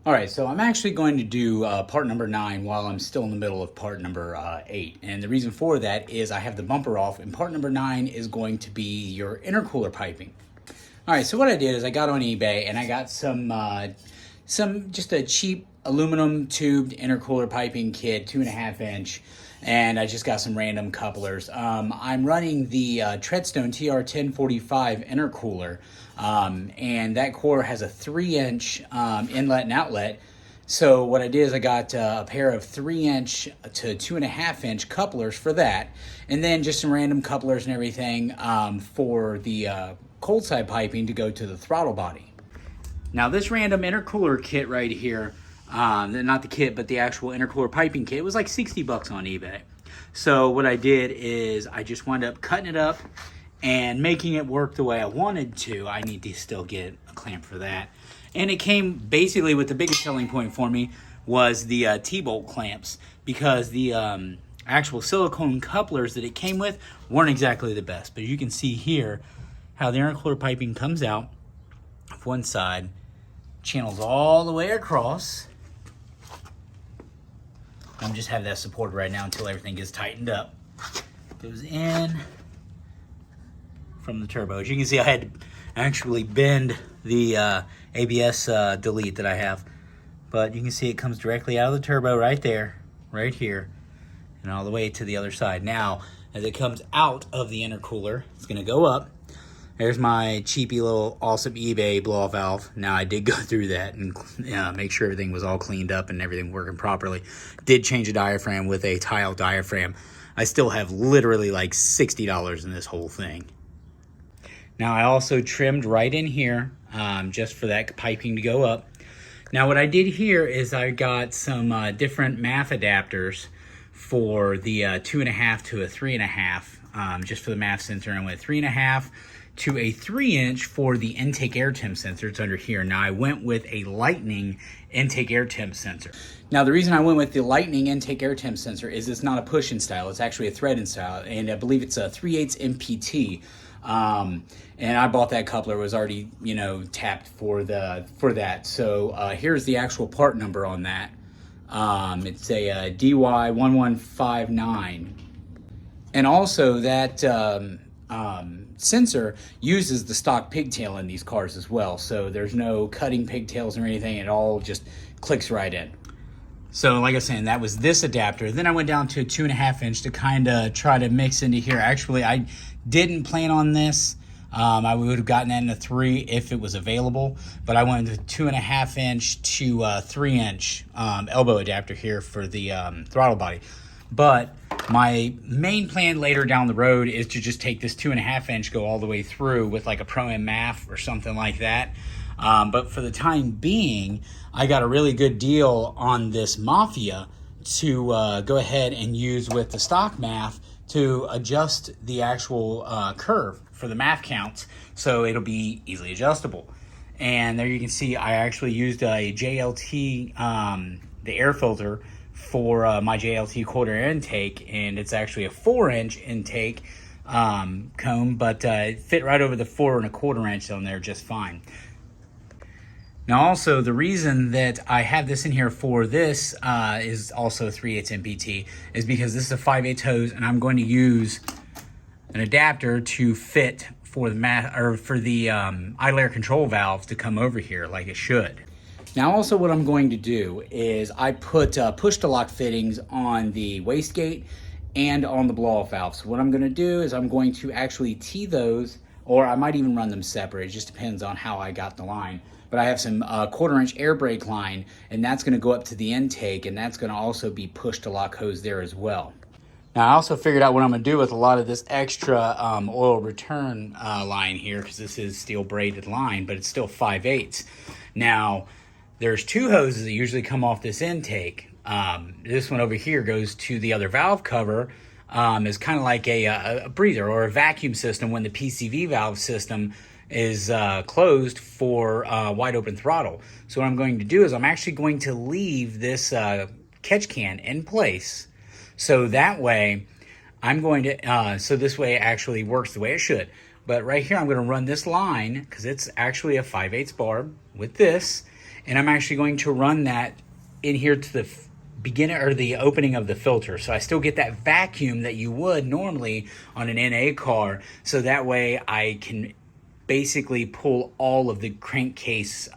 All right, so I'm actually going to do part number 9 while I'm still in the middle of part number 8. And the reason for that is I have the bumper off, and part number 9 is going to be your intercooler piping. All right, so what I did is I got on eBay and I got some just a cheap aluminum tubed intercooler piping kit, 2.5 inch, and I just got some random couplers. I'm running the Treadstone TR1045 intercooler, and that core has a 3-inch inlet and outlet. So what I did is I got a pair of 3-inch to 2.5-inch couplers for that, and then just some random couplers and everything for the cold side piping to go to the throttle body. Now this random intercooler kit right here, not the kit, but the actual intercooler piping kit, was like 60 bucks on eBay. So what I did is I just wound up cutting it up and making it work the way I wanted to. I need to still get a clamp for that. And it came basically with the biggest selling point for me was the T-bolt clamps, because the actual silicone couplers that it came with weren't exactly the best. But you can see here how the intercooler piping comes out of one side, channels all the way across. I'm just have that supported right now until everything gets tightened up. Goes in from the turbos. You can see I had to actually bend the ABS delete that I have. But you can see it comes directly out of the turbo right there, right here, and all the way to the other side. Now, as it comes out of the intercooler, it's gonna go up. There's my cheapy little awesome eBay blow-off valve. Now, I did go through that and make sure everything was all cleaned up and everything working properly. Did change a diaphragm with a tile diaphragm. I still have literally like $60 in this whole thing. Now, I also trimmed right in here just for that piping to go up. Now, what I did here is I got some different MAF adapters for the 2.5 to a 3.5, just for the MAF sensor. And I went 3.5 to a 3-inch for the intake air temp sensor. It's under here. Now, I went with a Lightning intake air temp sensor. Now, the reason I went with the Lightning intake air temp sensor is it's not a push-in style. It's actually a thread-in style, and I believe it's a 3/8 MPT. And I bought that coupler, was already, tapped for that. So here's the actual part number on that. It's a DY1159. And also that sensor uses the stock pigtail in these cars as well. So there's no cutting pigtails or anything. It all just clicks right in. So like I was saying, that was this adapter. Then I went down to a 2.5 inch to kind of try to mix into here. Actually, I didn't plan on this. I would have gotten that in a 3 if it was available, but I went with 2.5 inch to 3-inch elbow adapter here for the throttle body. But my main plan later down the road is to just take this 2.5 inch, go all the way through with like a Pro-Am MAF or something like that. But for the time being, I got a really good deal on this Mafia to go ahead and use with the stock MAF to adjust the actual curve for the MAF counts, so it'll be easily adjustable. And there you can see I actually used a JLT, the air filter for my JLT quarter intake, and it's actually a 4-inch intake comb, but it fit right over the 4.25 inch on there just fine. Now also, the reason that I have this in here for this is also 3/8 MPT is because this is a 5/8 hose, and I'm going to use an adapter to fit for the idle air control valve to come over here like it should. Now also what I'm going to do is I put push-to-lock fittings on the wastegate and on the blow-off valve. So what I'm going to do is I'm going to actually tee those, or I might even run them separate. It just depends on how I got the line. But I have some 1/4-inch air brake line, and that's going to go up to the intake, and that's going to also be push-to-lock hose there as well. Now, I also figured out what I'm going to do with a lot of this extra oil return line here, because this is steel braided line, but it's still 5/8. Now, there's 2 hoses that usually come off this intake. This one over here goes to the other valve cover. Is kind of like a breather or a vacuum system when the PCV valve system is closed for wide open throttle. So what I'm going to do is I'm actually going to leave this catch can in place. So that way I'm going to, so this way it actually works the way it should. But right here I'm going to run this line, because it's actually a 5/8 barb with this. And I'm actually going to run that in here to the beginning or the opening of the filter. So I still get that vacuum that you would normally on an NA car. So that way I can basically pull all of the crankcase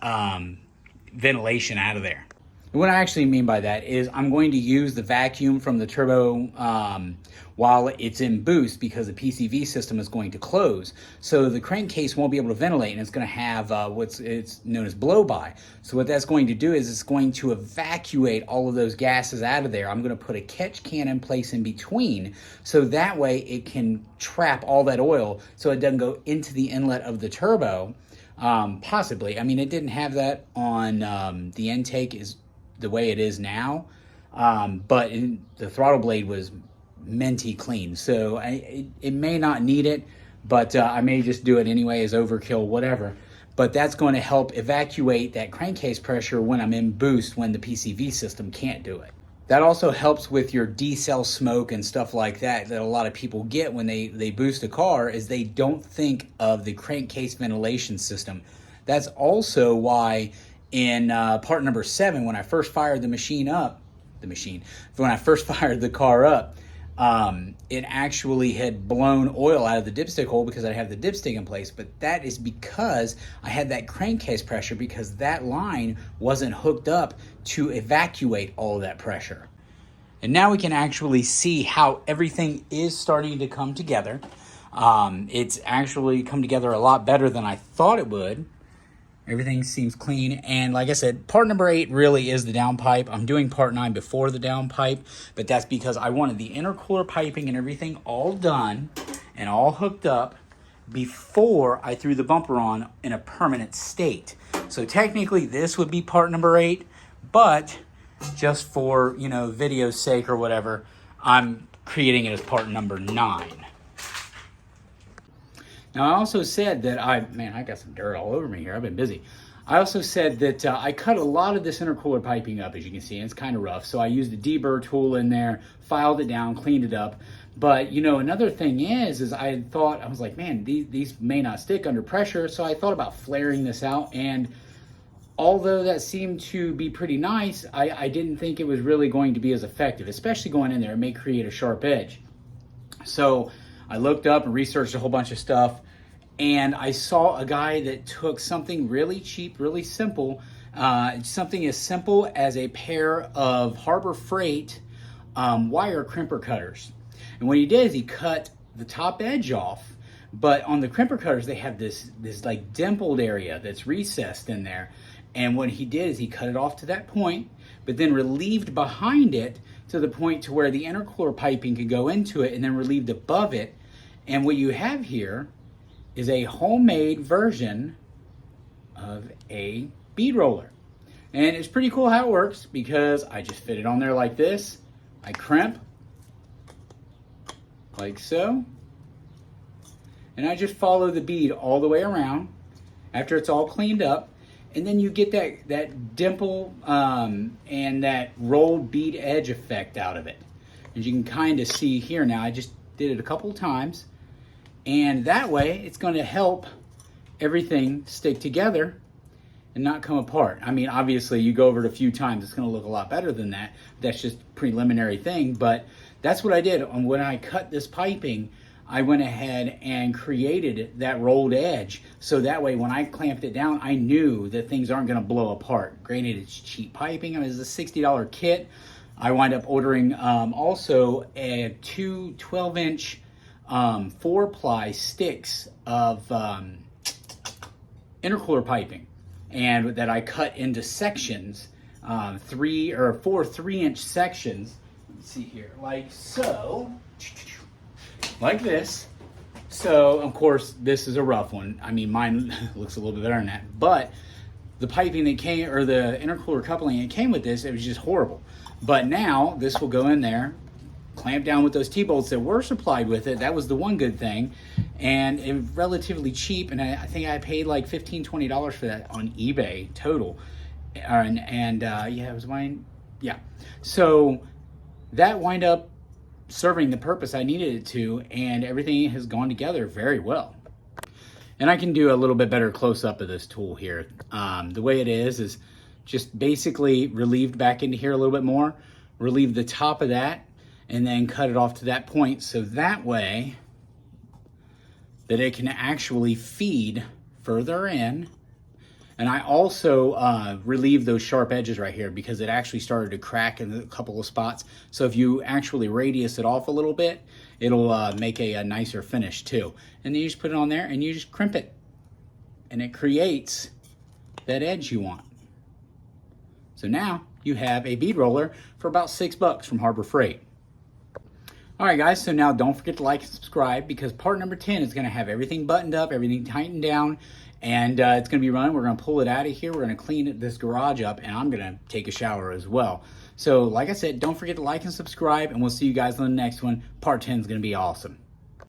ventilation out of there. And what I actually mean by that is I'm going to use the vacuum from the turbo while it's in boost, because the PCV system is going to close. So the crankcase won't be able to ventilate, and it's going to have it's known as blow-by. So what that's going to do is it's going to evacuate all of those gases out of there. I'm going to put a catch can in place in between, so that way it can trap all that oil so it doesn't go into the inlet of the turbo. Possibly. I mean, it didn't have that on the intake is the way it is now, but the throttle blade was minty clean, so it may not need it, but I may just do it anyway as overkill, whatever. But that's going to help evacuate that crankcase pressure when I'm in boost, when the PCV system can't do it. That also helps with your decel smoke and stuff like that a lot of people get when they boost a car, is they don't think of the crankcase ventilation system. That's also why in part number 7, when I first fired when I first fired the car up, it actually had blown oil out of the dipstick hole because I have the dipstick in place. But that is because I had that crankcase pressure, because that line wasn't hooked up to evacuate all of that pressure. And now we can actually see how everything is starting to come together. It's actually come together a lot better than I thought it would. Everything seems clean, and like I said, part number 8 really is the downpipe. I'm doing part 9 before the downpipe, but that's because I wanted the intercooler piping and everything all done and all hooked up before I threw the bumper on in a permanent state. So technically this would be part number 8, but just for, video's sake or whatever, I'm creating it as part number 9. Now, I also said that I got some dirt all over me here. I've been busy. I also said that I cut a lot of this intercooler piping up, as you can see, and it's kind of rough. So I used a deburr tool in there, filed it down, cleaned it up. But, another thing is I was like, man, these may not stick under pressure. So I thought about flaring this out. And although that seemed to be pretty nice, I didn't think it was really going to be as effective, especially going in there. It may create a sharp edge. So I looked up and researched a whole bunch of stuff, and I saw a guy that took something really cheap, really simple, something as simple as a pair of Harbor Freight wire crimper cutters. And what he did is he cut the top edge off, but on the crimper cutters they have this like dimpled area that's recessed in there. And what he did is he cut it off to that point, but then relieved behind it to the point to where the intercooler piping could go into it, and then relieved above it. And what you have here is a homemade version of a bead roller. And it's pretty cool how it works, because I just fit it on there like this. I crimp, like so. And I just follow the bead all the way around after it's all cleaned up. And then you get that dimple and that rolled bead edge effect out of it. As you can kind of see here now, I just did it a couple of times. And that way, it's going to help everything stick together and not come apart. I mean, obviously, you go over it a few times, it's going to look a lot better than that. That's just a preliminary thing, but that's what I did. When I cut this piping, I went ahead and created that rolled edge. So that way, when I clamped it down, I knew that things aren't going to blow apart. Granted, it's cheap piping. I mean, it's a $60 kit. I wind up ordering also two 12-inch 4-ply sticks of intercooler piping, and that I cut into sections, 4 3-inch sections. Let's see here, like so, like this. So of course this is a rough one. I mean, mine looks a little bit better than that, but the piping that came, or the intercooler coupling that came with this, it was just horrible. But now this will go in there, clamp down with those T-bolts that were supplied with it. That was the one good thing. And it was relatively cheap, and I think I paid like $15-20 for that on eBay total. Yeah, it was mine. Yeah. So that wind up serving the purpose I needed it to, and everything has gone together very well. And I can do a little bit better close-up of this tool here. The way it is just basically relieved back into here a little bit more, relieve the top of that, and then cut it off to that point, so that way that it can actually feed further in. And I also relieve those sharp edges right here because it actually started to crack in a couple of spots. So if you actually radius it off a little bit, it'll make a nicer finish too. And then you just put it on there and you just crimp it. And it creates that edge you want. So now you have a bead roller for about $6 from Harbor Freight. All right, guys, so now don't forget to like and subscribe because part number 10 is going to have everything buttoned up, everything tightened down, and it's going to be running. We're going to pull it out of here. We're going to clean this garage up, and I'm going to take a shower as well. So like I said, don't forget to like and subscribe, and we'll see you guys on the next one. Part 10 is going to be awesome.